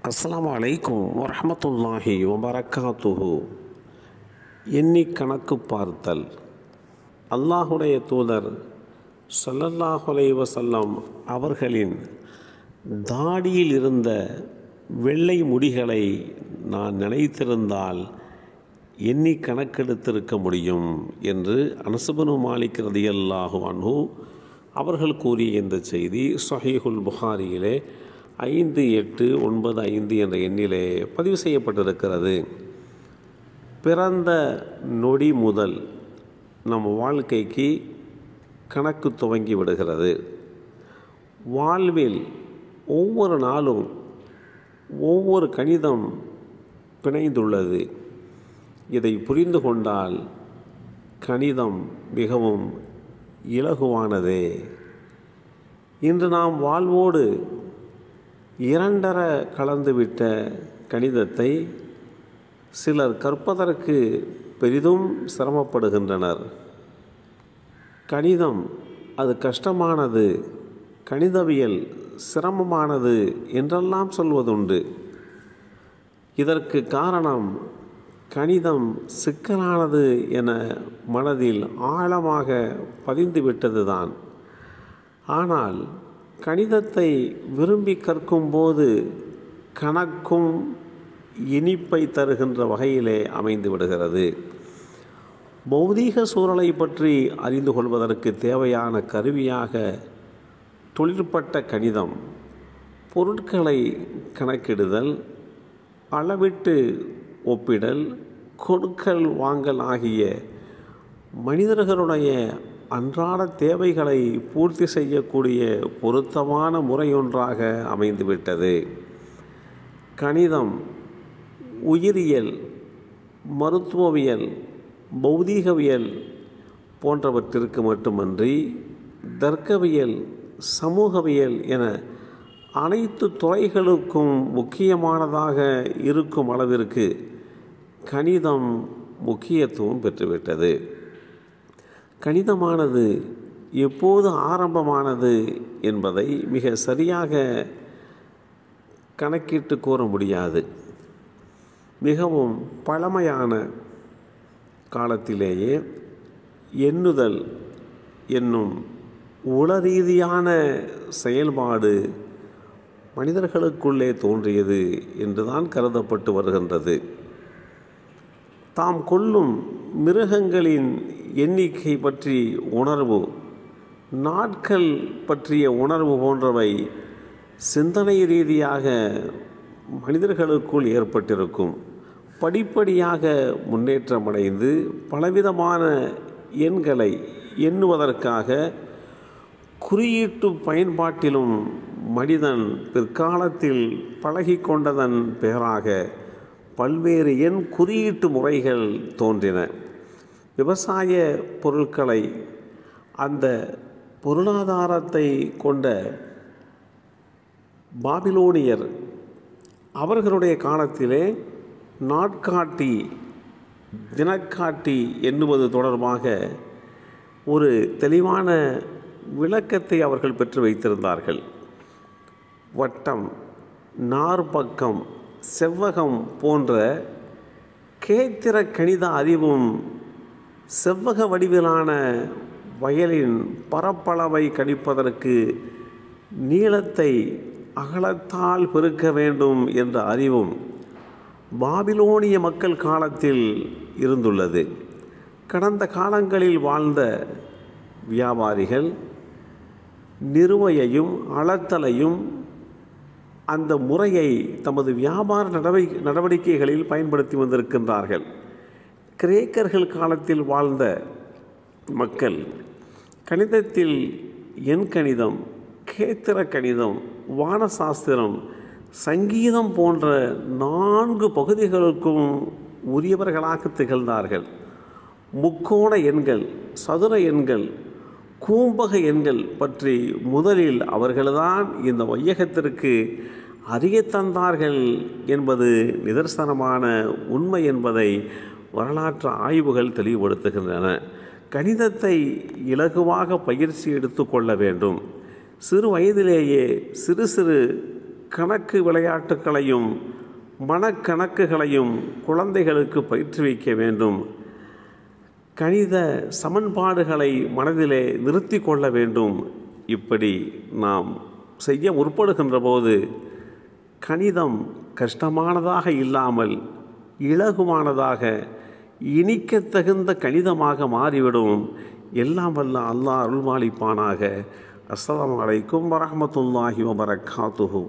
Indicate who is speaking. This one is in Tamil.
Speaker 1: அஸ்ஸலாமு அலைக்கும் வரஹ்மத்துல்லாஹி வபரகாத்துஹு. எண்ணி கணக்கு பார்த்தல். அல்லாஹுடைய தூதர் ஸல்லல்லாஹு அலைஹி வஸல்லம் அவர்களின் தாடியில் இருந்த வெள்ளை முடிகளை நான் நினைத்திருந்தால் எண்ணி கணக்கெடுத்திருக்க முடியும் என்று அனஸ் இப்னு மாலிக் ரலியல்லாஹு அன்ஹு அவர்கள் கூறிய இந்த செய்தி ஸஹீஹுல் புகாரியிலே 5895 என்ற எண்ணிலே பதிவு செய்யப்பட்டிருக்கிறது. பிறந்த நொடி முதல் நம் வாழ்க்கைக்கு கணக்கு துவங்கி விடுகிறது. வாழ்வில் ஒவ்வொரு நாளும் ஒவ்வொரு கணிதம் பிணைந்துள்ளது. இதை புரிந்து கொண்டால் கணிதம் மிகவும் இலகுவானதே. இன்று நாம் வாழ்வோடு இரண்டர கலந்துவிட்ட கணிதத்தை சிலர் கற்பதற்கு பெரிதும் சிரமப்படுகின்றனர். கணிதம் அது கஷ்டமானது, கணிதவியல் சிரமமானது என்றெல்லாம் சொல்வதுண்டு. இதற்கு காரணம் கணிதம் சிக்கலானது என மனதில் ஆழமாக பதிந்துவிட்டதுதான். ஆனால் கணிதத்தை விரும்பி கற்கும்போது கணக்கும் இனிப்பை தருகின்ற வகையிலே அமைந்து விடுகிறது. பௌதீக சூழலை பற்றி அறிந்து கொள்வதற்கு தேவையான கருவியாக தொழிற்பட்ட கணிதம் பொருட்களை கணக்கிடுதல், அளவிட்டு ஒப்பிடல், கொடுக்கல் வாங்கல் ஆகிய மனிதர்களுடைய அன்றாட தேவைகளை பூர்த்தி செய்யக்கூடிய பொருத்தமான முறையொன்றாக அமைந்துவிட்டது. கணிதம் உயிரியல், மருத்துவவியல், பௌதீகவியல் போன்றவற்றிற்கு மட்டுமன்றி தர்க்கவியல், சமூகவியல் என அனைத்து துறைகளுக்கும் முக்கியமானதாக இருக்கும் அளவிற்கு கணிதம் முக்கியத்துவம் பெற்றுவிட்டது. கணிதமானது எப்போது ஆரம்பமானது என்பதை மிக சரியாக கணக்கிட்டு கூற முடியாது. மிகவும் பழமையான காலத்திலேயே எண்ணுதல் என்னும் உளரீதியான செயல்பாடு மனிதர்களுக்குள்ளே தோன்றியது என்றுதான் கருதப்பட்டு வருகின்றது. தாம் கொல்லும் மிருகங்களின் எண்ணிக்கை பற்றி உணர்வு, நாட்கள் பற்றிய உணர்வு போன்றவை சிந்தனை ரீதியாக மனிதர்களுக்குள் ஏற்பட்டிருக்கும். படிப்படியாக முன்னேற்றமடைந்து பலவிதமான எண்களை எண்ணுவதற்காக குறியீட்டு பயன்பாட்டிலும் மனிதன் பிற்காலத்தில் பழகி கொண்டதன் பெயராக பல்வேறு எண் குறியீட்டு முறைகள் தோன்றின. விவசாய பொருட்களை அந்த பொருளாதாரத்தை கொண்ட பாபிலோனியர் அவர்களுடைய காலத்திலே நாட்காட்டி, தினக்காட்டி எண்ணுவது தொடர்பாக ஒரு தெளிவான விளக்கத்தை அவர்கள் பெற்று வைத்திருந்தார்கள். வட்டம், நாற்பக்கம், செவ்வகம் போன்ற கேத்திர கணித அறிவும் செவ்வக வடிவிலான வயலின் பரப்பளவை கணிப்பதற்கு நீளத்தை அகலத்தால் பெருக்க வேண்டும் என்ற அறிவும் பாபிலோனிய மக்கள் காலத்தில் இருந்துள்ளது. கடந்த காலங்களில் வாழ்ந்த வியாபாரிகள் நிறுவையையும் அளத்தலையும் அந்த முறையை தமது வியாபார நடவடிக்கைகளில் பயன்படுத்தி வந்திருக்கின்றார்கள். கிரேக்கர்கள் காலத்தில் வாழ்ந்த மக்கள் கணிதத்தில் எண்கணிதம், கேத்திர கணிதம், வானசாஸ்திரம், சங்கீதம் போன்ற 4 பகுதிகளுக்கும் உரியவர்களாக திகழ்ந்தார்கள். முக்கோண எண்கள், சதுர எண்கள், கூம்பக எண்கள் பற்றி முதலில் அவர்கள்தான் இந்த வையகத்திற்கு அறிய தந்தார்கள் என்பது நிதர்சனமான உண்மை என்பதை வரலாற்று ஆய்வுகள் தெளிவுபடுத்துகின்றன. கணிதத்தை இலகுவாக பயிற்சி எடுத்து கொள்ள வேண்டும். சிறு வயதிலேயே சிறு சிறு கணக்கு விளையாட்டுகளையும் மனக்கணக்குகளையும் குழந்தைகளுக்கு பயிற்றுவிக்க வேண்டும். கணித சமன்பாடுகளை மனதிலே நிறுத்தி கொள்ள வேண்டும். இப்படி நாம் செய்ய முற்படுகின்ற போது கணிதம் கஷ்டமானதாக இல்லாமல் இலகுவானதாக இனிக்கத்தகுந்த கணிதமாக மாறிவிடும். எல்லாம் வல்ல அல்லாஹ் அருள்பாலிப்பானாக. அஸ்ஸலாமு அலைக்கும் வரஹ்மத்துல்லாஹி வபரகாத்துஹு.